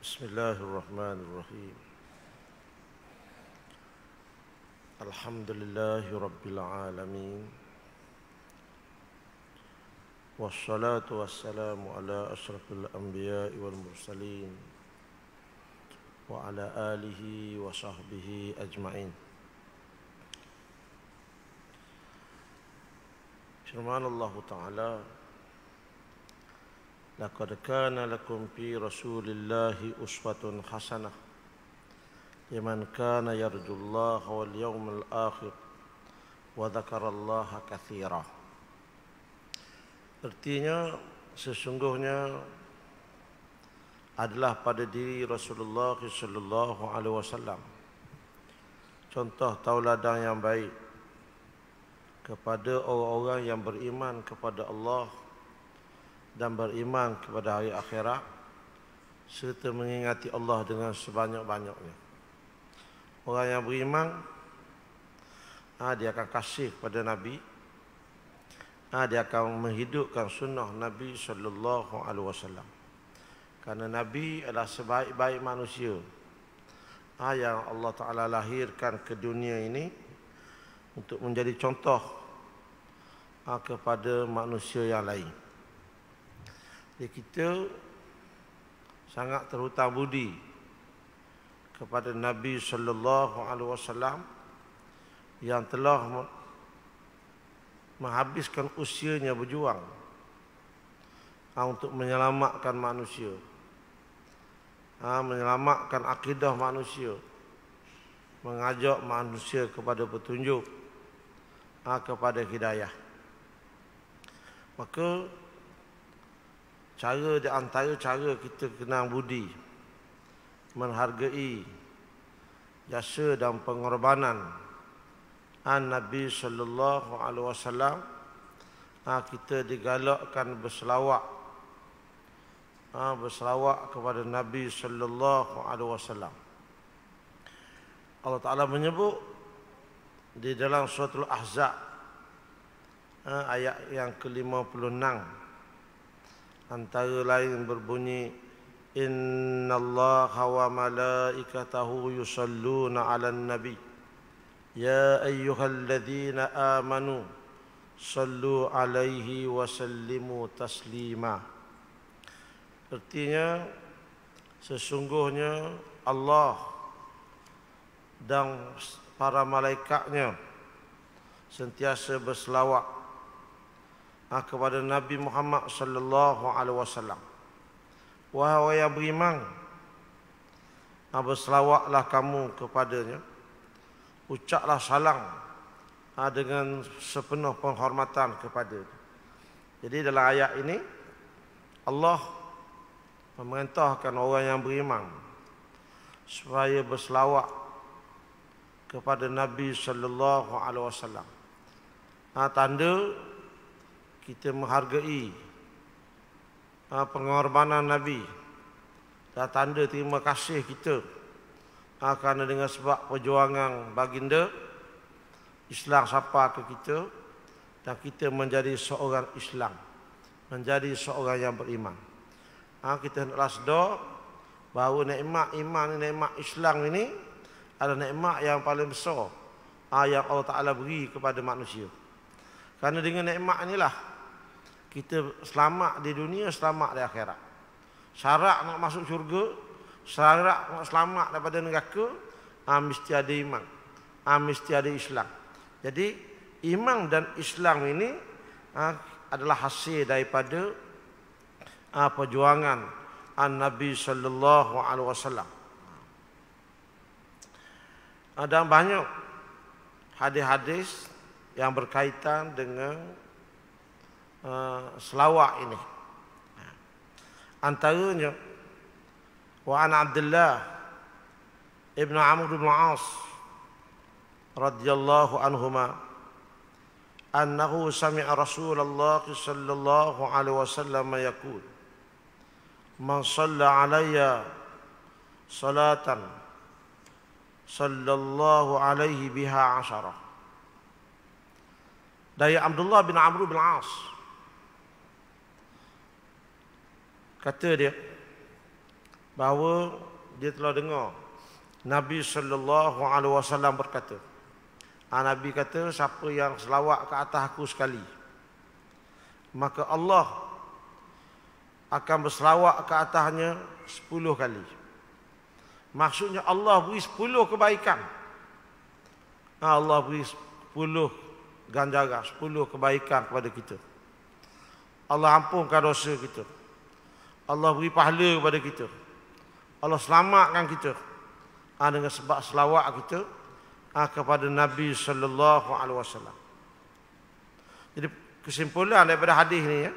Bismillahirrahmanirrahim. Alhamdulillahi rabbil alamin. Wassalatu wassalamu ala asyrafil anbiya'i wal mursalin wa ala alihi wa sahbihi ajma'in. Firman Allah Ta'ala, laqad kana lakum fi rasulillahi uswatun hasanah liman kana yarjullaha wal yawmal akhir wa dzakarallaha katsira. Artinya sesungguhnya adalah pada diri Rasulullah sallallahu alaihi wasallam contoh tauladan yang baik kepada orang-orang yang beriman kepada Allah dan beriman kepada hari akhirat serta mengingati Allah dengan sebanyak-banyaknya. Orang yang beriman, dia akan kasih kepada Nabi, dia akan menghidupkan sunnah Nabi sallallahu alaihi wasallam. Karena Nabi adalah sebaik-baik manusia yang Allah Ta'ala lahirkan ke dunia ini untuk menjadi contoh kepada manusia yang lain. Jadi kita sangat terhutang budi kepada Nabi sallallahu alaihi wasallam yang telah menghabiskan usianya berjuang untuk menyelamatkan manusia, menyelamatkan akidah manusia, mengajak manusia kepada petunjuk, kepada hidayah. Maka cara di antara cara kita kenang budi, menghargai jasa dan pengorbanan Nabi sallallahu alaihi wasallam, kita digalakkan berselawat kepada Nabi sallallahu alaihi wasallam. Allah Taala menyebut di dalam surah Al-Ahzab ayat yang ke-56, antara lain berbunyi, innallaha wa malaikatahu yusalluna 'alan nabi ya ayyuhalladzina amanu sallu 'alaihi wa sallimu taslima. Artinya sesungguhnya Allah dan para malaikatnya sentiasa berselawat kepada Nabi Muhammad sallallahu alaihi wasallam. Wahai yang beriman, berselawatlah kamu kepadanya, ucaplah salam dengan sepenuh penghormatan kepadanya. Jadi dalam ayat ini Allah memerintahkan orang yang beriman supaya berselawat kepada Nabi sallallahu alaihi wasallam. Tanda kita menghargai pengorbanan Nabi dan tanda terima kasih kita kerana dengan sebab perjuangan baginda Islam sampai ke kita dan kita menjadi seorang Islam, menjadi seorang yang beriman. Kita hendaklah sedar bahawa nikmat iman, nikmat Islam ini adalah nikmat yang paling besar yang Allah Ta'ala beri kepada manusia. Kerana dengan nikmat inilah kita selamat di dunia, selamat di akhirat. Syarat nak masuk syurga, syarat nak selamat daripada neraka, mesti ada iman, mesti ada Islam. Jadi iman dan Islam ini adalah hasil daripada perjuangan Nabi sallallahu alaihi wasallam. Ada banyak hadis-hadis yang berkaitan dengan selawat ini. Antaranya wa an Abdullah ibn Amr bin Al-As radhiyallahu anhuma annahu sami'a Rasulullah sallallahu alaihi wasallam yaqul man shalla alayya salatan sallallahu alaihi biha 10. Dari Abdullah bin Amr bin Al-As, kata dia, bahawa dia telah dengar Nabi sallallahu alaihi wasallam berkata, Nabi kata, siapa yang selawat ke atas aku sekali, maka Allah akan berselawat ke atasnya 10 kali. Maksudnya Allah beri 10 kebaikan. Allah beri 10 ganjaran, 10 kebaikan kepada kita. Allah ampunkan dosa kita. Allah beri pahala kepada kita. Allah selamatkan kita dengan sebab selawat kita kepada Nabi sallallahu alaihi wasallam. Jadi kesimpulan daripada hadis ni,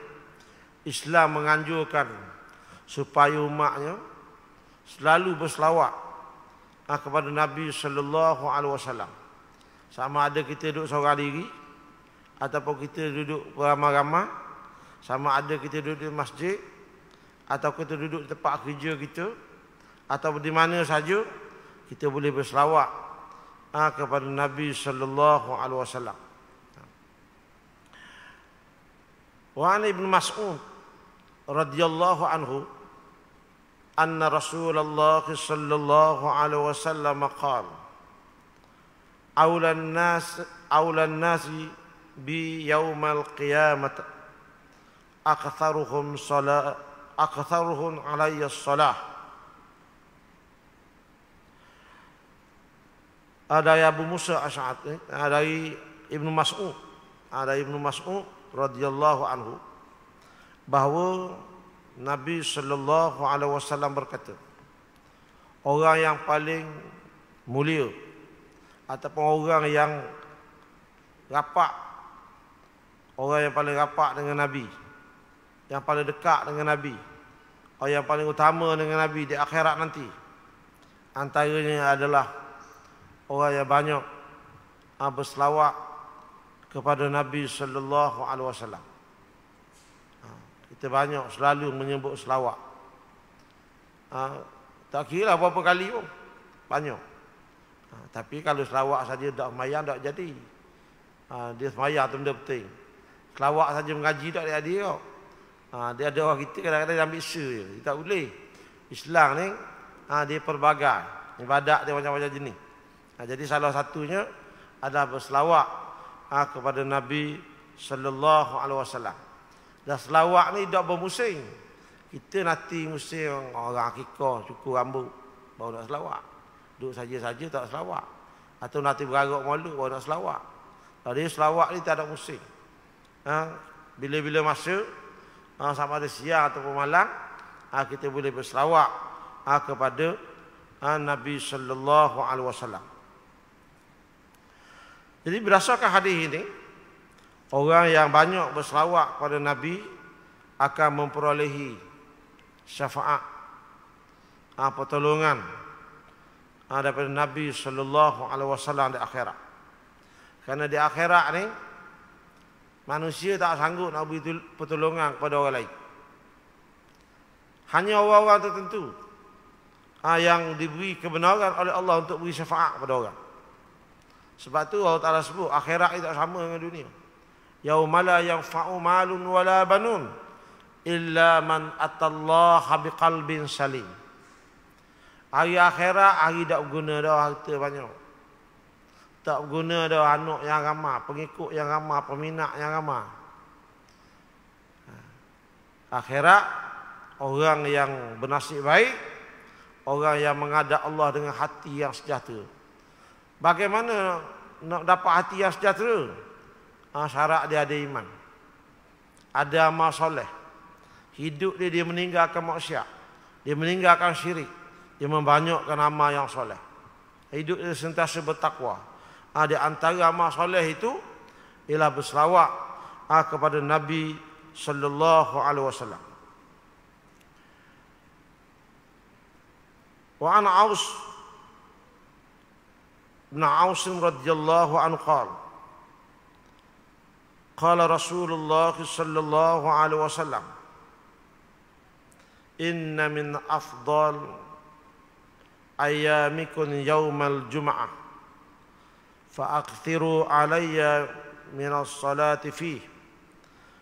Islam menganjurkan supaya umatnya selalu berselawat kepada Nabi sallallahu alaihi wasallam. Sama ada kita duduk seorang diri ataupun kita duduk beramai-ramai, sama ada kita duduk di masjid atau kita duduk di tempat kerja kita atau di mana saja, kita boleh berselawat kepada Nabi sallallahu alaihi wasallam. Wa an Ibnu Mas'ud radhiyallahu anhu anna Rasulullah sallallahu alaihi wasallam qala awlan nasi bi yaumal qiyamah aktharuhum alayya salah. Ada Abu Musa Asy'ari, dari Ibnu Mas'ud, radhiyallahu anhu, bahawa Nabi sallallahu alaihi wasallam berkata, orang yang paling mulia ataupun orang yang rapat, orang yang paling rapat dengan Nabi, yang paling dekat dengan Nabi, orang yang paling utama dengan Nabi di akhirat nanti, antaranya adalah orang yang banyak berselawat kepada Nabi sallallahu alaihi wasallam. Kita banyak selalu menyebut selawat. Tak kira berapa kali pun, banyak. Tapi kalau selawat saja tak semayang tak jadi. Dia semayang tu benda penting. Selawat saja mengaji tak ada dia. Dia ada orang kita kadang-kadang ambil je. Dia tak boleh. Islam ni dia pelbagai. Ibadat dia macam-macam jenis. Jadi salah satunya adalah berselawat kepada Nabi sallallahu alaihi wasallam. Dan selawat ni tak bermusim. Kita nanti musim orang akikah cukur rambut baru nak selawat. Duduk saja-saja tak selawat. Atau nanti beragak malu baru nak selawat. Jadi selawat ni tak ada musim. Bila-bila masa, sama ada siang ataupun malam, kita boleh berselawat kepada Nabi sallallahu alaihi wasallam. Jadi berdasarkan hadis ini, orang yang banyak berselawat pada Nabi akan memperolehi syafaat, pertolongan daripada Nabi sallallahu alaihi wasallam di akhirat. Kerana di akhirat ni manusia tak sanggup nak beri pertolongan kepada orang lain. Hanya orang-orang tertentu yang diberi kebenaran oleh Allah untuk beri syafaat kepada orang. Sebab tu Allah Ta'ala sebut akhirat itu tak sama dengan dunia. Yaumala yanfa'u malun wala banun illa man atallaha biqalbin salim. Hari akhirat, hari tak berguna dah harta banyak. Tak berguna dah anak yang ramai, pengikut yang ramai, peminat yang ramai. Akhirat, orang yang bernasib baik, orang yang menghadap Allah dengan hati yang sejahtera. Bagaimana nak dapat hati yang sejahtera? Syarat dia ada iman, ada amal soleh, hidup dia meninggalkan maksiat, dia meninggalkan syirik, dia membanyakkan amal yang soleh, hidup dia sentiasa bertakwa. Di antara amal soleh itu ialah berselawat kepada Nabi sallallahu alaihi wasallam. Wa an Aus bin Aus radhiyallahu anhu qala Rasulullah sallallahu alaihi wasallam inna min afdal ayyamikum yaumal jum'ah fa'akthiru alayya minas salati fihi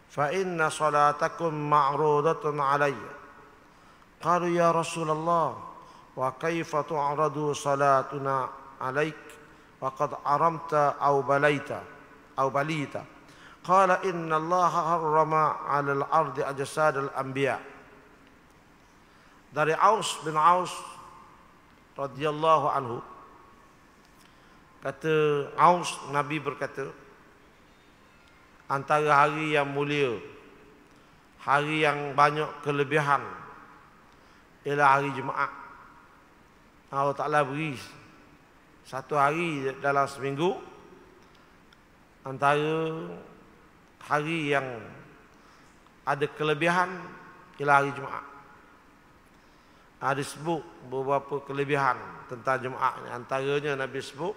fa inna salatakum ma'rudatun alayya Qalu ya Rasulullah, wa kaifa tu'radu salatuna alaik wa qad aramta aw balita. Qala inna Allah harrama 'alal ardi ajsad al-anbiya. Dari Aus bin Aus radhiyallahu anhu, kata Aus, Nabi berkata, antara hari yang mulia, hari yang banyak kelebihan ialah hari Jumaat. Allah Ta'ala beri satu hari dalam seminggu antara hari yang ada kelebihan ialah hari Jumaat. Ada sebut beberapa kelebihan tentang Jumaat. Antaranya Nabi sebut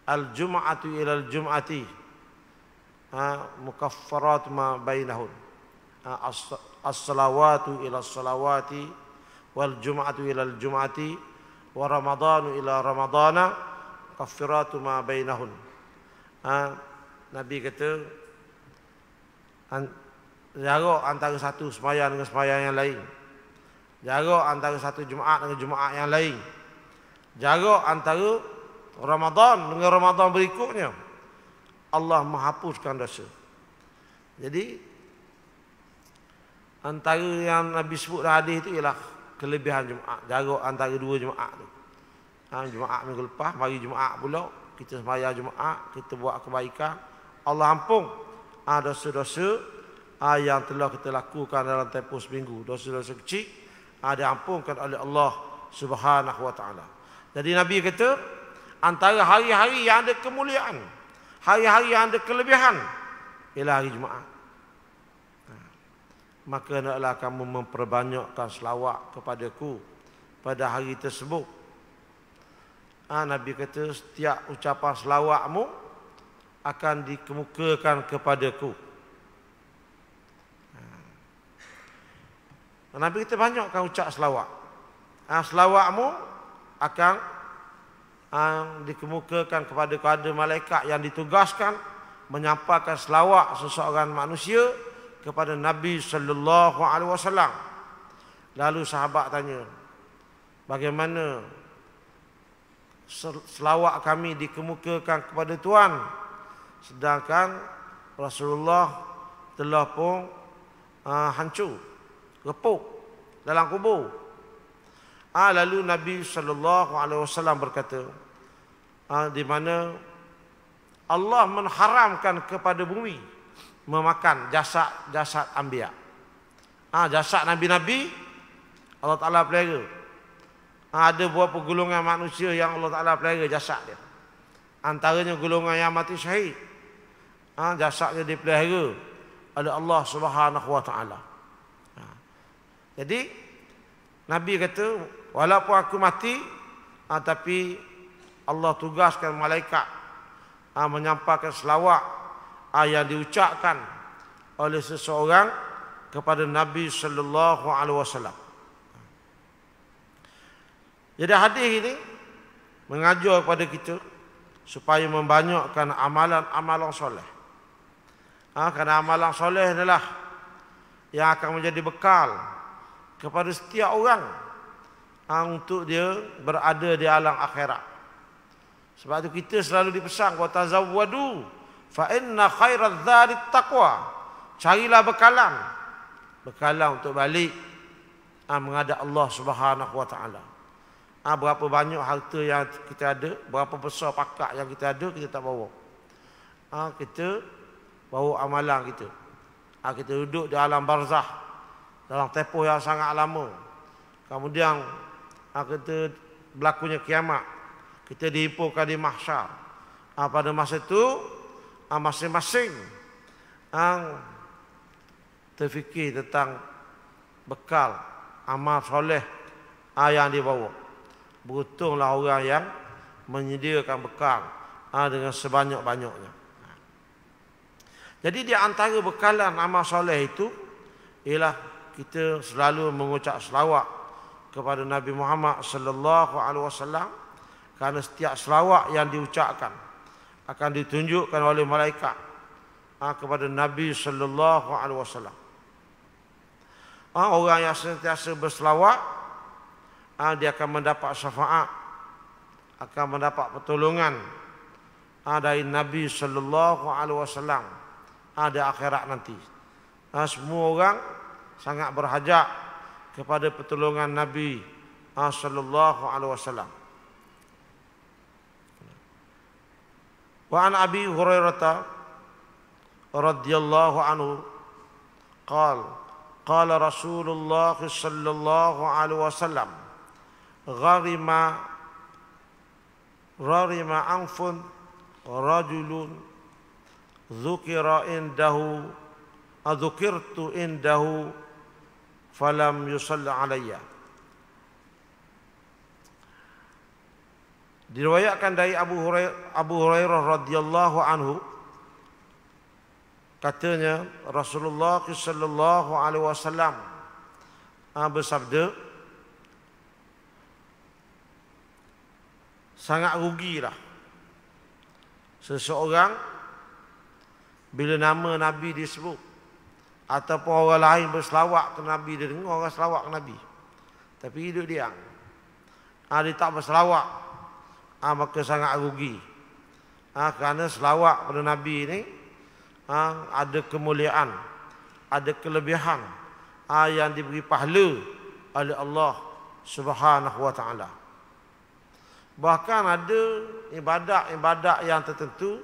al-jum'atu ila al-jum'ati mukaffarat ma bainahun. As-salawatu ila as-salawati wal jum'atu ila al-jum'ati wa ramadanu ila ramadana kaffiratu ma bainahun. Nabi kata jarak antara satu sembahyang dengan sembahyang yang lain, jarak antara satu Jumaat dengan Jumaat yang lain, jarak antara Ramadan dengan Ramadan berikutnya, Allah menghapuskan dosa. Jadi antara yang Nabi sebut dalam hadis itu ialah kelebihan Jumaat, jarak antara dua Jumaat tu. Jumaat minggu lepas, mari Jumaat pula kita sembahyang Jumaat, kita buat kebaikan, Allah ampun dosa-dosa yang telah kita lakukan dalam tempoh seminggu. Dosa-dosa kecil diampunkan oleh Allah Subhanahu wa taala. Jadi Nabi kata antara hari-hari yang ada kemuliaan, hari-hari yang ada kelebihan ialah hari Jumaat. Maka hendaklah kamu memperbanyakkan selawat kepadaku pada hari tersebut. Nabi kata setiap ucapan selawatmu akan dikemukakan kepadaku. Nabi kita banyakkan ucap selawat. Selawatmu akan dikemukakan kepada malaikat yang ditugaskan menyampaikan selawat seseorang manusia kepada Nabi sallallahu alaihi wasallam. Lalu sahabat tanya, bagaimana selawat kami dikemukakan kepada Tuhan sedangkan Rasulullah telah pun hancur, repuk dalam kubur. Lalu Nabi sallallahu alaihi wasallam berkata, di mana Allah mengharamkan kepada bumi memakan jasad anbiya. Jasad nabi-nabi Allah Taala pelihara. Ada beberapa golongan manusia yang Allah Taala pelihara jasad dia. Antaranya golongan yang mati syahid. Jasadnya dipelihara oleh Allah Subhanahu wa taala. Jadi Nabi kata, walaupun aku mati, tapi Allah tugaskan malaikat menyampaikan selawat yang diucapkan oleh seseorang kepada Nabi sallallahu alaihi wasallam. Jadi hadis ini mengajar kepada kita supaya membanyakkan amalan-amalan soleh. Kerana amalan soleh adalah yang akan menjadi bekal kepada setiap orang untuk dia berada di alam akhirat. Sebab itu kita selalu dipesan, wa tazawwadu fa inna khairaz zadi taqwa. Carilah bekalan untuk balik menghadap Allah Subhanahu wa taala. Berapa banyak harta yang kita ada, berapa besar pakat yang kita ada, kita tak bawa. Kita bawa amalan kita. Kita duduk di alam barzah dalam tempoh yang sangat lama. Kemudian kita berlakunya kiamat, kita dihimpunkan di mahsyar. Pada masa itu masing-masing terfikir tentang bekal amal soleh yang dibawa. Beruntunglah orang yang menyediakan bekal dengan sebanyak-banyaknya. Jadi di antara bekalan amal soleh itu ialah kita selalu mengucap selawat kepada Nabi Muhammad sallallahu alaihi wasallam, kerana setiap selawat yang diucapkan akan ditunjukkan oleh malaikat kepada Nabi sallallahu alaihi wasallam. Orang yang sentiasa berselawat, dia akan mendapat syafaat, akan mendapat pertolongan dari Nabi sallallahu alaihi wasallam di akhirat nanti. Semua orang sangat berhajat kepada pertolongan Nabi sallallahu alaihi wasallam. Wa an Abi Hurairah radhiyallahu anhu qala Rasulullah sallallahu alaihi wasallam gharima anfun rajulun dzukirtu indahu falam yusalli alayya. Diriwayatkan dari Abu Hurairah radhiyallahu anhu, katanya Rasulullah sallallahu alaihi wasallam bersabda, sangat rugilah seseorang bila nama Nabi disebut ataupun orang lain berselawat ke Nabi, dia dengar orang selawat ke Nabi tapi hidup dia tak berselawat, maka sangat rugi. Kerana selawat pada Nabi ini ada kemuliaan, ada kelebihan yang diberi pahala oleh Allah Subhanahu wa taala. Bahkan ada ibadat yang tertentu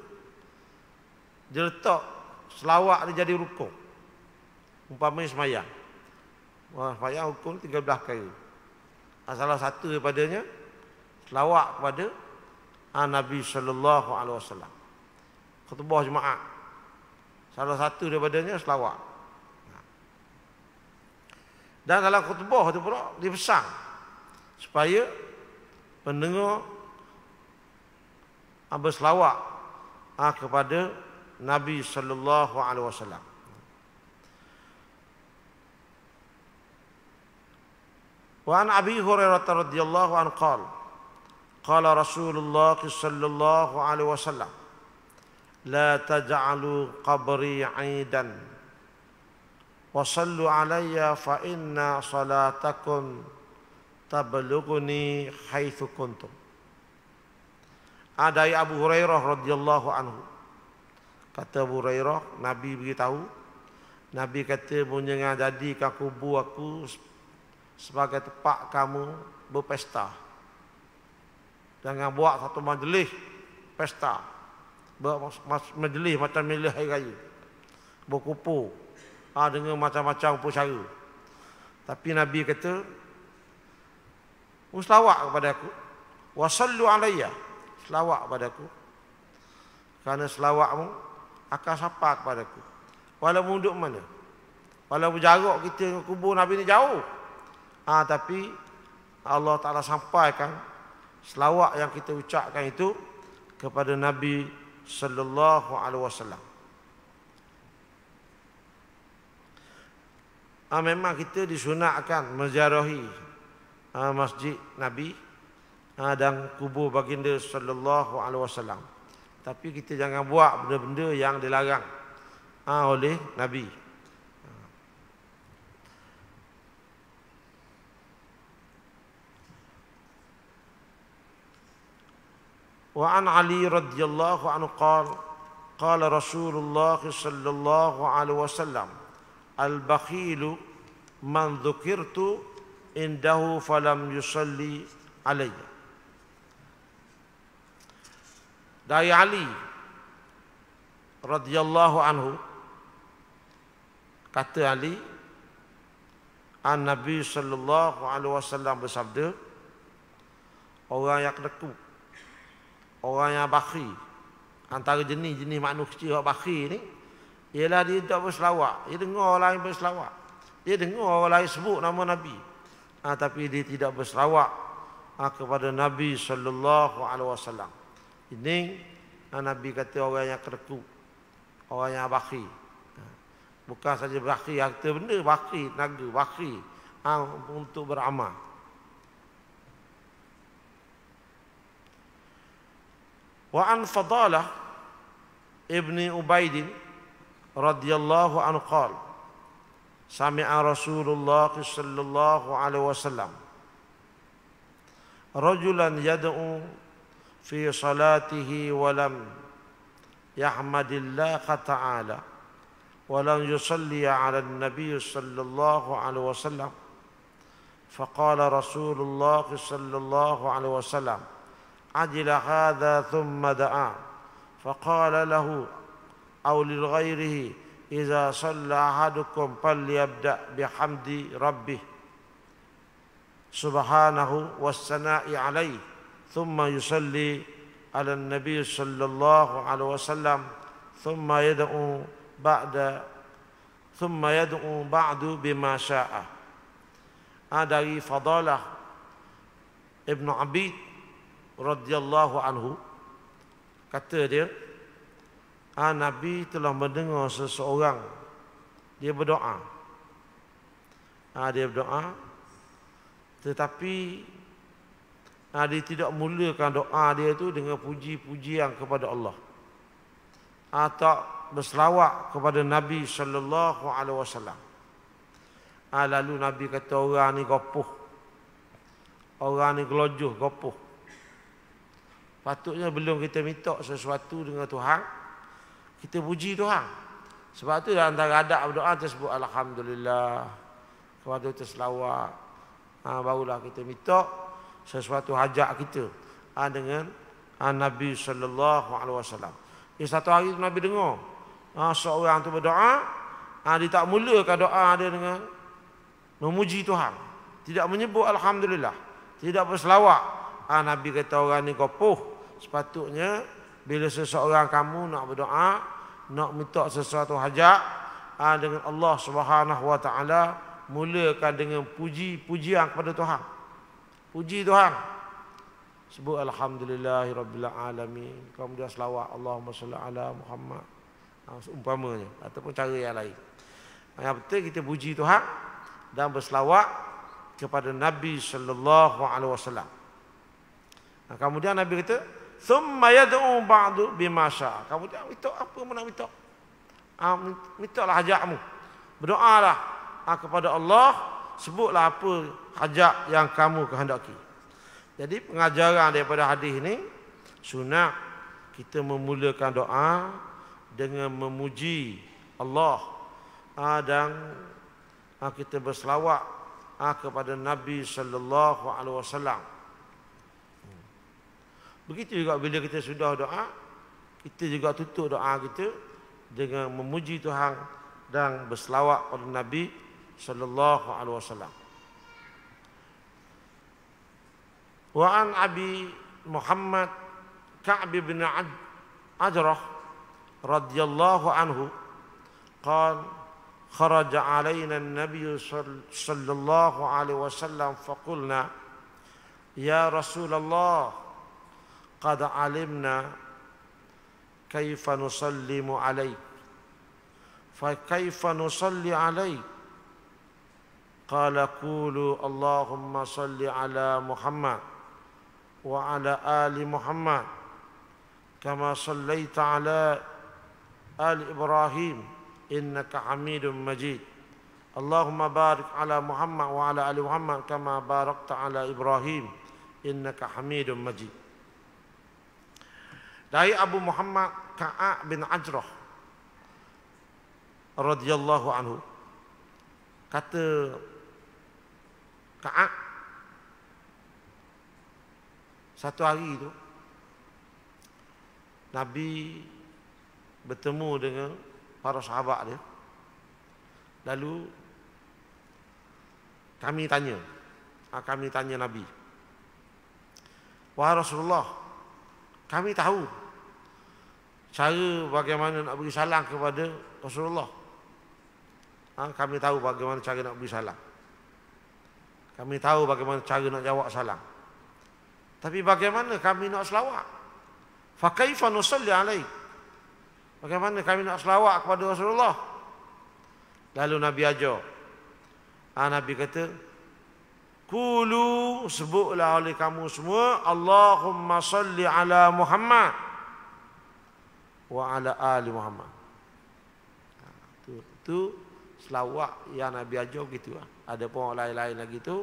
dia letak selawat dia jadi rukun. Umpamanya semayang. Semayang rukun 13 kali. Salah satu daripadanya selawat kepada Nabi sallallahu alaihi wasallam. Khutbah Jumaat. Salah satu daripadanya selawat. Dan dalam khutbah itu pula dipesan supaya pendengar berselawat kepada Nabi sallallahu alaihi wasallam. Wa an Abi Hurairah radhiyallahu anhu qala Rasulullah sallallahu alaihi wasallam la taj'alu qabri 'aidan wa sallu alayya fa inna salatakum tablughuni haitsu kuntum. Dari Abu Hurairah radhiyallahu anhu, kata Abu Hurairah, Nabi beritahu, Nabi kata, jangan jadikan kubur aku sebagai tempat kamu berpesta. Jangan buat satu majlis pesta, majlis macam majlis hari raya, berkumpul dengan macam-macam upacara. Tapi Nabi kata, selawat kepada aku, wasallu alayya, selawat kepada aku, kerana selawatmu akan sampai kepada aku walaupun duduk mana, walaupun jarak kita dengan kubur Nabi ni jauh, tapi Allah Ta'ala sampaikan selawat yang kita ucapkan itu kepada Nabi sallallahu alaihi wasallam. Memang kita disunatkan menziarahi masjid Nabi dan kubur baginda sallallahu alaihi wasallam. Tapi kita jangan buat benda-benda yang dilarang oleh Nabi. Wa an Ali radhiyallahu anhu qala Rasulullah sallallahu alaihi wasallam al-bakhilu man dzukirtu indahu falam yusalli alayya. Dari Ali radhiyallahu anhu, kata Ali, Nabi sallallahu alaihi wasallam bersabda, orang yang kedekut, orang yang bakhil, antara jenis-jenis manusia yang bakhil ni, ialah dia tak berselawat. Dia dengar orang lain berselawat, dia dengar orang lain sebut nama Nabi, tapi dia tidak berselawat kepada Nabi sallallahu alaihi wasallam. Ini Nabi kata orang yang kedekut, orang yang bakhil. Bukan saja bakhil harta benda, bakhil tenaga, bakhil untuk beramal. Wa an Fadalah ibni Ubaid radhiyallahu anhu qala sami'a Rasulullah sallallahu alaihi wasallam rajulan yad'u fi salatihi wa lam yahmadillah ta'ala wa lam yusalli 'ala an-nabiy sallallahu alaihi wasallam faqala Rasulullah sallallahu alaihi wasallam ajila hadha thumma da'a faqala lahu aw lil ghairihi idza shalla ahadukum falyabda bihamdi rabbih subhanahu was-sana'i alaihi thumma yusalli ala an-nabiy sallallahu alaihi wasallam thumma yad'u ba'du bima syaa. Dari Fadalah Ibn Abid radhiyallahu anhu, kata dia, Nabi telah mendengar seseorang dia berdoa. Dia berdoa, tetapi dia tidak mulakan doa dia itu dengan puji-pujian kepada Allah atau berselawat kepada Nabi sallallahu alaihi wasallam. Lalu Nabi kata orang ni gopoh, orang ni gelojoh, gopoh. Patutnya belum kita minta sesuatu dengan Tuhan, kita puji Tuhan. Sebab tu antara adab berdoa tersebut alhamdulillah, kepada terselawat. Barulah kita minta sesuatu hajat kita dengan Nabi sallallahu alaihi wasallam. Satu hari Nabi dengar seorang tu berdoa, dia tak mulakan doa dia dengan memuji Tuhan, tidak menyebut alhamdulillah, tidak berselawat. Nabi kata orang ni gopoh. Sepatutnya bila seseorang kamu nak berdoa, nak minta sesuatu hajat dengan Allah Subhanahu wa taala, mulakan dengan pujian kepada Tuhan. Puji Tuhan. Sebut alhamdulillahirabbil alamin. Kemudian selawat Allahumma salli ala Muhammad. Umpamanya ataupun cara yang lain. Yang penting kita puji Tuhan dan berselawat kepada Nabi sallallahu alaihi wasallam. Kemudian Nabi kata, "Tsumma yad'u ba'du bima syaa." Kemudian minta apa mana minta? Mintalah hajatmu. Berdoalah kepada Allah, sebutlah apa hajat yang kamu kehendaki. Jadi pengajaran daripada hadis ini, sunat kita memulakan doa dengan memuji Allah dan kita berselawat kepada Nabi sallallahu alaihi wasallam. Begitu juga bila kita sudah doa, kita juga tutup doa kita dengan memuji Tuhan dan berselawat pada Nabi sallallahu alaihi wasallam. Wa an Abi Muhammad Ka'b bin Ajrah radhiyallahu anhu qala kharaja alaina an-nabiy sallallahu alaihi wasallam faqulna ya Rasulullah qad alimna kaifa nusallimu alaik fa kaifa nusalli alaik qala qulu Allahumma salli ala Muhammad wa ala ali Muhammad kama sallaita ala ali Ibrahim innaka Hamidum Majid. Allahumma barik ala Muhammad wa ala ali Muhammad kama barakta ala Ibrahim innaka Hamidum Majid. Dari Abu Muhammad Ka'ab bin Ajrah radhiyallahu anhu, kata Ka'ab, satu hari itu Nabi bertemu dengan para sahabat dia. Lalu kami tanya Nabi, wahai Rasulullah, kami tahu cara bagaimana nak beri salam kepada Rasulullah. Kami tahu bagaimana cara nak beri salam. Kami tahu bagaimana cara nak jawab salam. Tapi bagaimana kami nak selawat? Fa kaifa nusalli alaik? Bagaimana kami nak selawat kepada Rasulullah? Lalu Nabi ajar. Nabi kata, "Qulu," sebutlah oleh kamu semua, "Allahumma salli ala Muhammad wa ala ali Muhammad." Itu selawat yang Nabi ajar gitu. Ada pun orang lain-lain lagi tu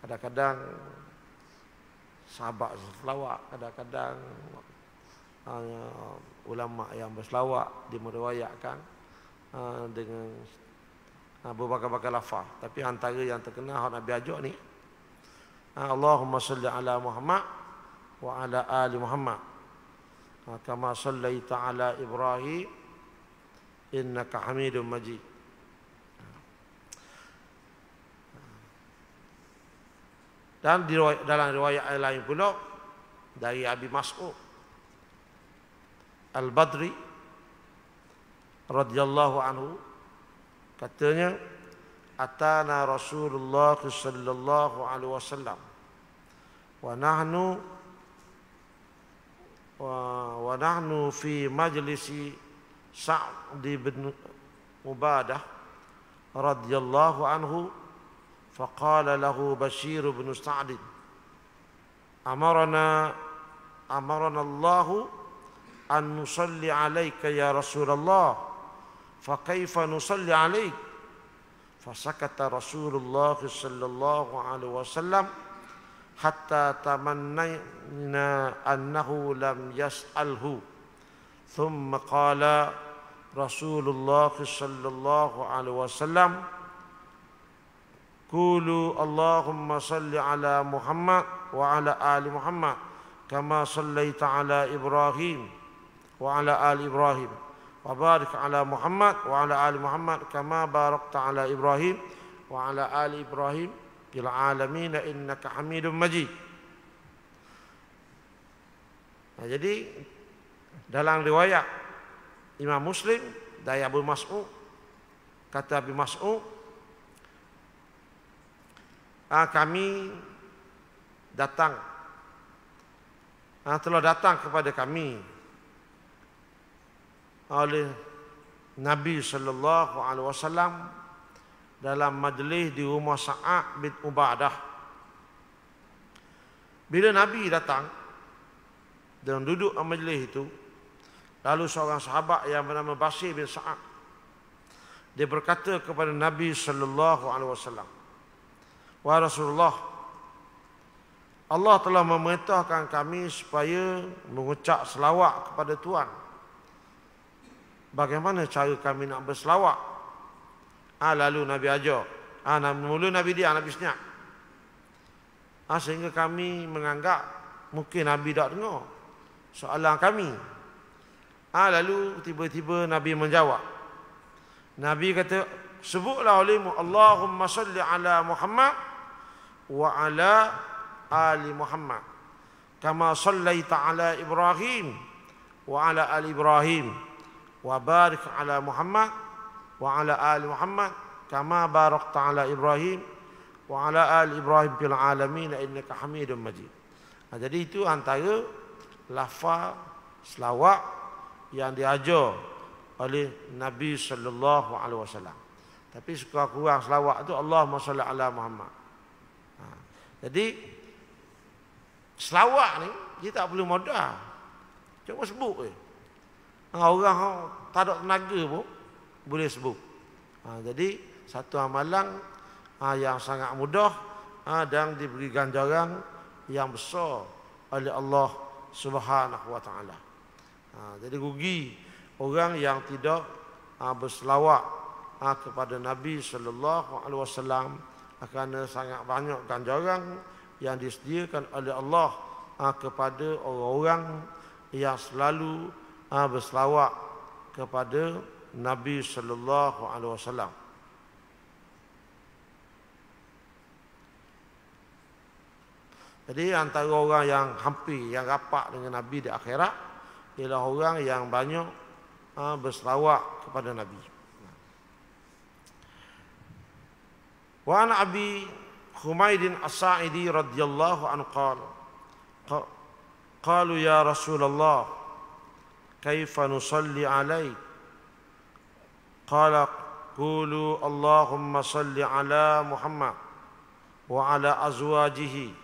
kadang-kadang sahabat selawat, kadang-kadang ulama yang berselawat dimeriwayatkan dengan berbagai-bagai lafaz. Tapi antara yang terkenal Nabi ajar ni, Allahumma salli ala Muhammad wa ala ali Muhammad kama sallaita ala Ibrahim innaka Hamidum Majid. Dan dalam riwayat lain pula dari Abi Mas'ud Al-Badri radhiyallahu anhu, katanya, atana Rasulullah sallallahu alaihi wasallam wa nahnu fi majlisi Sa'd bin Ubadah radhiyallahu anhu, faqala lahu Bashir bin Sa'd, amarana Allahu an nusalli alayka ya Rasulullah, fa kaifa nusalli alayk? Fasakata Rasulullah sallallahu alaihi wasallam hatta tamannayna annahu lam yas'alhu. Thumma qala Rasulullah sallallahu alaihi wasallam, qulu Allahumma salli ala Muhammad wa ala ali Muhammad kama sallaita ala Ibrahim wa ala ali Ibrahim wa barik ala Muhammad wa ala ali Muhammad kama barakta ala Ibrahim wa ala ali Ibrahim fil alamin innaka Hamidum Majid. Jadi dalam riwayat Imam Muslim dari Abu Mas'ud, kata Abu Mas'ud, kami datang, telah datang kepada kami oleh Nabi sallallahu alaihi wasallam dalam majlis di rumah Sa'ad bin Ubadah. Bila Nabi datang dan duduk di majlis itu, lalu seorang sahabat yang bernama Bashir bin Sa'ad, dia berkata kepada Nabi sallallahu alaihi wasallam, wahai Rasulullah, Allah telah memerintahkan kami supaya mengucap selawat kepada Tuhan. Bagaimana cara kami nak berselawat? Lalu Nabi ajar. Mula Nabi dia, Nabi senyap. Sehingga kami menganggap mungkin Nabi tak dengar soalan kami. Lalu tiba-tiba Nabi menjawab. Nabi kata, sebutlah olehmu Allahumma salli ala Muhammad wa ala ali Muhammad kama sallaita ala Ibrahim wa ala ali Ibrahim wa barik ala Muhammad wa ala ali Muhammad kama barakta ala Ibrahim wa ala ali Ibrahim fil alamin innaka Hamidum Majid. Jadi itu antara lafaz selawat yang diajar oleh Nabi sallallahu alaihi wasallam. Tapi suka kurang selawat tu Allahumma salli ala Muhammad. Jadi selawat ni kita tak perlu modal. Cuma sebut je. Orang tak ada tenaga pun boleh sebut. Jadi satu amalan yang sangat mudah dan diberi ganjaran yang besar oleh Allah Subhanahu wa taala. Jadi rugi orang yang tidak berselawat kepada Nabi sallallahu alaihi wasallam, kerana sangat banyak ganjaran yang disediakan oleh Allah kepada orang-orang yang selalu berselawat kepada Nabi sallallahu alaihi wasallam. Jadi antara orang yang hampir, yang rapat dengan Nabi di akhirat ialah orang yang banyak berselawat kepada Nabi. Wa an Abi Humaid As-Sa'idi radhiyallahu anhu qala qalu ya Rasulullah kaifa nusalli alaik? Qala qulu Allahumma salli ala Muhammad wa ala azwajihi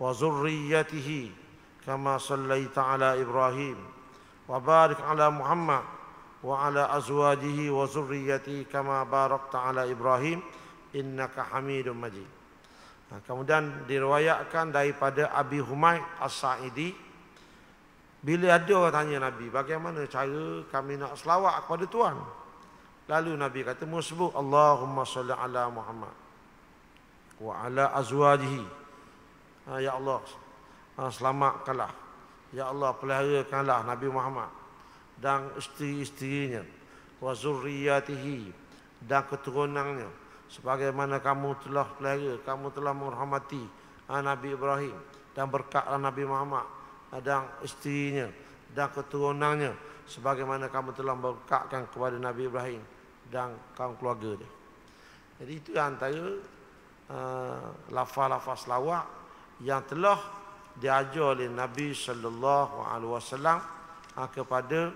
wa zurriyyatihi kama sallaita ala Ibrahim wa barik ala Muhammad wa ala azwajihi wa zurriyyatihi kama barakta ala Ibrahim innaka Hamidum Majid. Kemudian diriwayatkan daripada Abi Humaid As-Sa'idi, bila ada orang tanya Nabi, bagaimana cara kami nak selawat kepada Tuhan? Lalu Nabi kata, musbuk Allahumma salli ala Muhammad wa ala azwajihi. Ya Allah, selamatkanlah. Ya Allah, peliharakanlah Nabi Muhammad dan isteri-isterinya, wa zurriyatihi, dan keturunannya, sebagaimana kamu telah pelihara, kamu telah menghormati Nabi Ibrahim, dan berkatlah Nabi Muhammad dan isterinya dan keturunannya, sebagaimana kamu telah berkatkan kepada Nabi Ibrahim dan kaum keluarga dia. Jadi itu antara lafaz-lafaz selawat yang telah diajar oleh Nabi sallallahu alaihi wasallam kepada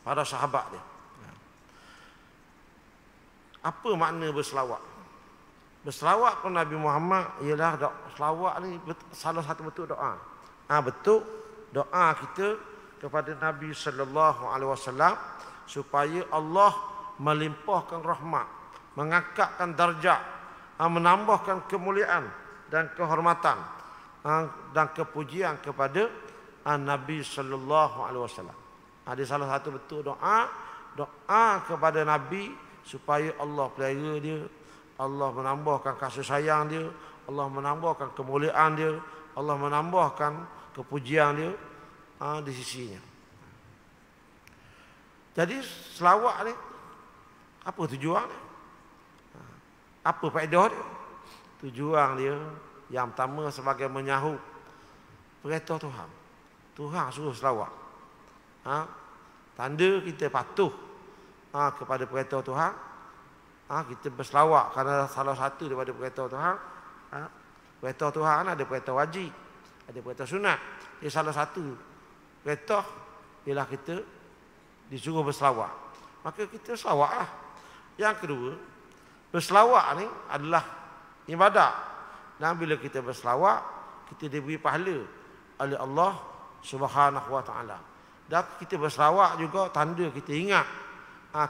para sahabat dia. Apa makna berselawat? Berselawat kepada Nabi Muhammad ialah selawat ni salah satu bentuk doa. Bentuk doa kita kepada Nabi sallallahu alaihi wasallam supaya Allah melimpahkan rahmat, mengangkatkan darjat, menambahkan kemuliaan dan kehormatan dan kepujian kepada Nabi sallallahu alaihi wasallam. Ada salah satu bentuk doa kepada Nabi supaya Allah pelihara dia, Allah menambahkan kasih sayang dia, Allah menambahkan kemuliaan dia, Allah menambahkan kepujian dia di sisinya. Jadi selawat ni apa tujuan dia? Apa faedah dia? Tujuan dia yang pertama sebagai menyahut perintah Tuhan. Tuhan suruh selawat. Tanda kita patuh kepada perintah Tuhan. Kita berselawat kerana salah satu daripada perintah Tuhan. Perintah Tuhan ada perintah wajib, ada perintah sunat. Jadi salah satu perintah ialah kita disuruh berselawat. Maka kita selawatlah. Yang kedua, berselawat ni adalah ibadat. Dan bila kita berselawat, kita diberi pahala oleh Allah Subhanahu wa taala. Dan kita berselawat juga tanda kita ingat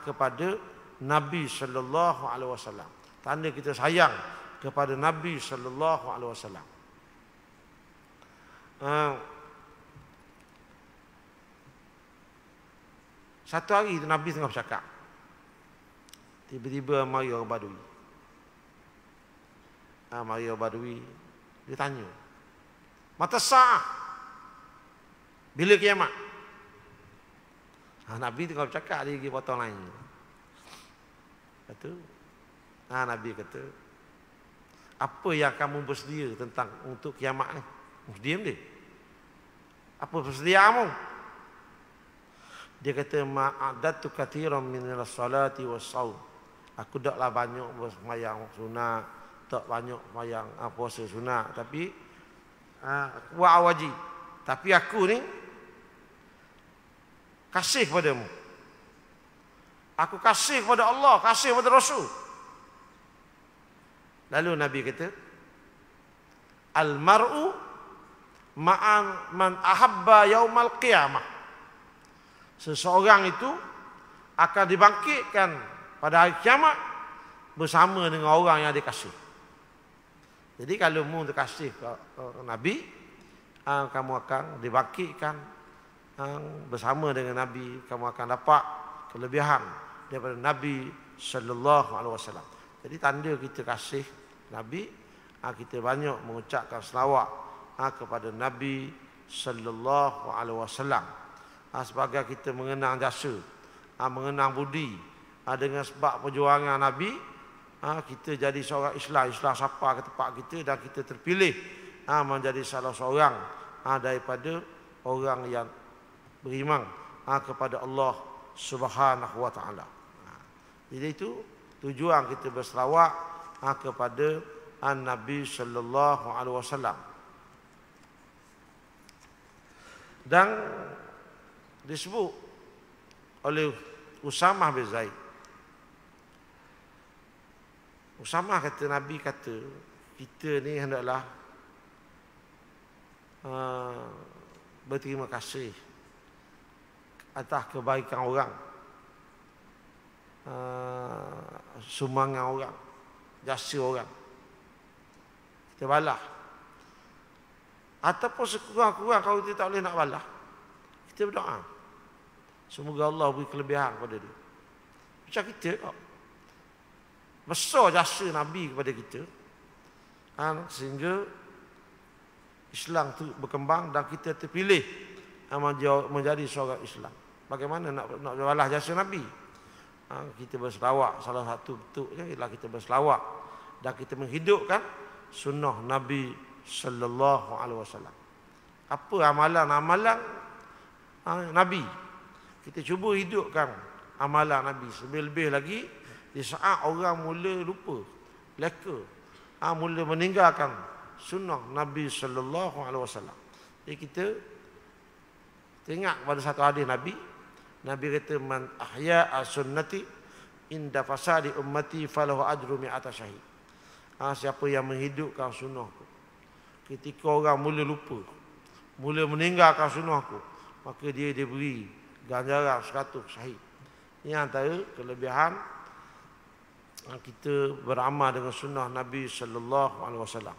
kepada Nabi sallallahu alaihi wasallam. Tanda kita sayang kepada Nabi sallallahu alaihi wasallam. Satu hari Nabi tengah bercakap. Tiba-tiba mari orang Badui. Mari orang Badui, dia tanya, mata sa'ah, bila kiamat? Nabi tengah bercakap, dia pergi potong lain. Kata, Nabi kata, apa yang kamu bersedia tentang untuk kiamat ni? Diam dia. Apa persediaanmu? Dia kata, ma'adatu kathiran minal salati was-saum. Aku taklah banyak bersemayang sunat, tak banyak sembahyang puasa sunat, tapi buat wajib. Tapi aku ni kasih padamu. Aku kasih kepada Allah, kasih kepada Rasul. Lalu Nabi kata, al-mar'u ma'an man ahabba yaumal qiyamah. Seseorang itu akan dibangkitkan pada hari kiamat bersama dengan orang yang dia kasih. Jadi kalau mu terkasih ke Nabi, kamu akan dibangkitkan bersama dengan Nabi, kamu akan dapat kelebihan daripada Nabi sallallahu alaihi wasallam. Jadi tanda kita kasih Nabi, kita banyak mengucapkan selawat kepada Nabi sallallahu alaihi wasallam. Sebagai kita mengenang jasa, mengenang budi dengan sebab perjuangan Nabi, kita jadi seorang Islam sapa ke tempat kita dan kita terpilih menjadi salah seorang daripada orang yang beriman kepada Allah Subhanahu wa taala. Jadi itu tujuan kita berselawat kepada Nabi sallallahu alaihi wasallam. Dan disebut oleh Usamah bin Zaid. Usamah kata, Nabi kata, kita ni hendaklah berterima kasih atas kebaikan orang, sumbangan orang, jasa orang, kita balas. Ataupun sekurang-kurang kalau kita tak boleh nak balas, kita berdoa, semoga Allah beri kelebihan kepada dia. Macam kita kok, besar jasa Nabi kepada kita, sehingga Islam tu berkembang dan kita terpilih menjadi seorang Islam. Bagaimana nak balas jasa Nabi? Kita berselawat. Salah satu bentuknya ialah kita berselawat dan kita menghidupkan sunnah Nabi sallallahu alaihi wasallam. Apa amalan-amalan Nabi? Kita cuba hidupkan amalan Nabi. Lebih-lebih lagi di saat orang mula lupa, leka, mula meninggalkan sunnah Nabi sallallahu alaihi wasallam. Jadi kita ingat pada satu hadis Nabi kata, man ahya as-sunnati inda fasadi ummati falahu ajru mi'ata syahid. Siapa yang menghidupkan sunnahku ketika orang mula lupa, mula meninggalkan sunnahku, maka dia diberi ganjaran 100 syahid. Ini antara kelebihan kita beramal dengan sunnah Nabi sallallahu alaihi wasallam.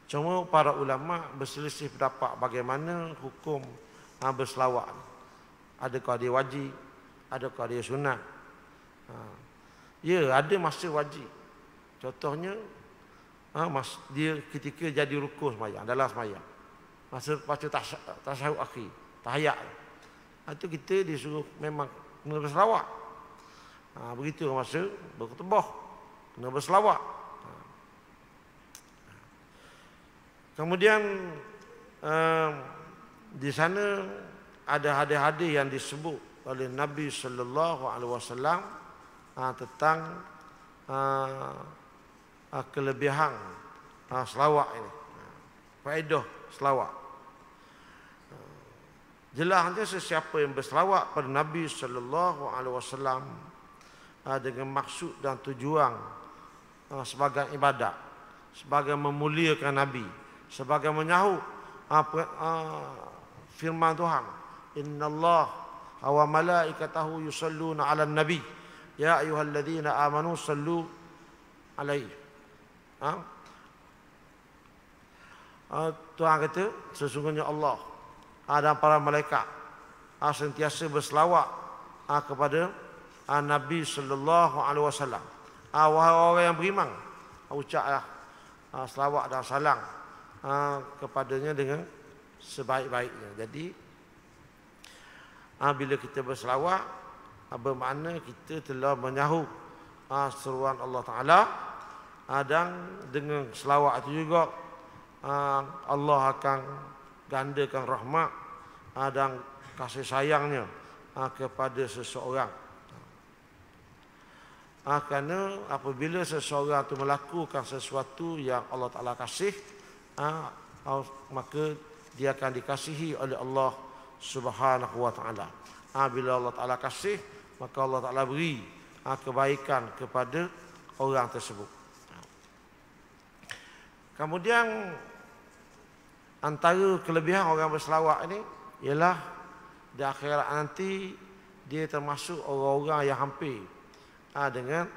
Cuma para ulama berselisih pendapat bagaimana hukum berselawat. Adakah dia wajib, adakah dia sunat? Ya, ada masa wajib. Contohnya dia ketika jadi rukun sembahyang, dalam sembahyang, masa baca tasyahud akhir, tahiyat, itu kita disuruh memang kena berselawat. Begitu masa berkhutbah kena berselawat. Kemudian di sana ada hadis-hadis yang disebut oleh Nabi sallallahu alaihi wasallam tentang kelebihan selawat ini. Faedah selawat. Jelasnya sesiapa yang berselawat pada Nabi sallallahu alaihi wasallam dengan maksud dan tujuan sebagai ibadat, sebagai memuliakan Nabi, sebagai menyahut firman Tuhan, innallaha wa malaikatahu yusalluna 'alan nabi ya ayyuhalladzina amanu sallu 'alaihi. Tuhan kata sesungguhnya Allah dan para malaikat sentiasa berselawat kepada Nabi sallallahu alaihi wasallam. Wahai orang yang beriman, ucaplah selawat dan salam kepadanya dengan sebaik-baiknya. Jadi bila kita berselawat, bermakna kita telah menyahut seruan Allah Ta'ala, dan dengan selawat itu juga Allah akan gandakan rahmat dan kasih sayangnya kepada seseorang. Kerana apabila seseorang itu melakukan sesuatu yang Allah Ta'ala kasih, maka dia akan dikasihi oleh Allah Subhanahu wa Ta'ala. Bila Allah Ta'ala kasih, maka Allah Ta'ala beri kebaikan kepada orang tersebut. Kemudian antara kelebihan orang berselawat ini ialah di akhirat nanti dia termasuk orang-orang yang hampir dengan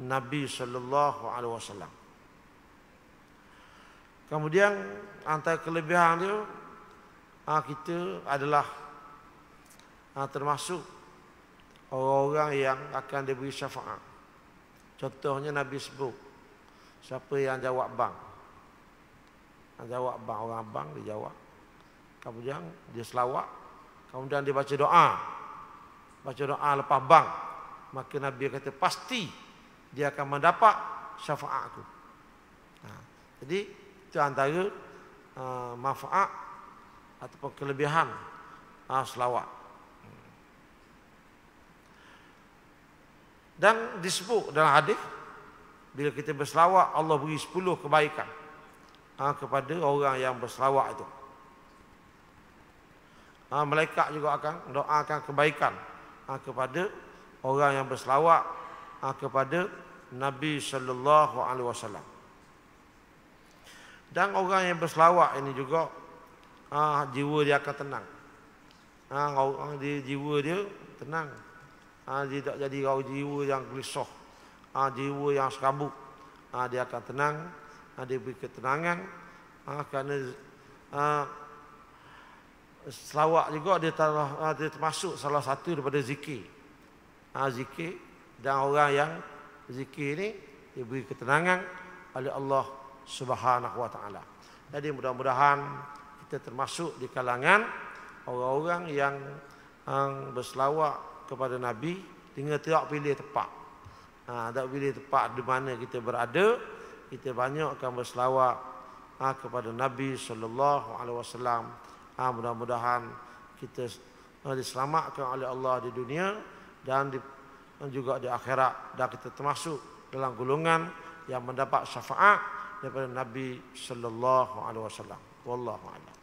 Nabi sallallahu alaihi wasallam. Kemudian antara kelebihan dia, kita adalah termasuk orang-orang yang akan diberi syafaat. Contohnya Nabi sebut, siapa yang jawab bang, orang bang dia jawab, kemudian dia selawat, kemudian dia baca doa lepas bang, maka Nabi kata pasti dia akan mendapat syafaat aku. Jadi itu antara manfaat ataupun kelebihan selawat. Dan disebut dalam hadis, bila kita berselawat Allah beri 10 kebaikan kepada orang yang berselawat itu. Malaikat juga akan doakan kebaikan kepada orang yang berselawat kepada Nabi sallallahu alaihi wasallam. Dan orang yang berselawat ini juga jiwa dia akan tenang. Di jiwa dia tenang. Dia tak jadi jiwa yang gelisah, jiwa yang serabut. Dia akan tenang, dia beri ketenangan. Kerana selawat juga dia termasuk salah satu daripada zikir. Zikir, dan orang yang zikir ni diberi ketenangan oleh Allah Subhanahu wa taala. Jadi mudah-mudahan kita termasuk di kalangan orang-orang yang berselawat kepada Nabi dengan tidak pilih tempat. Tak pilih tempat di mana kita berada, kita banyakkan berselawat kepada Nabi sallallahu alaihi wasallam. Mudah-mudahan kita diselamatkan oleh Allah di dunia dan juga di akhirat, dan kita termasuk dalam golongan yang mendapat syafaat daripada Nabi sallallahu alaihi wasallam. Wallahu a'lam.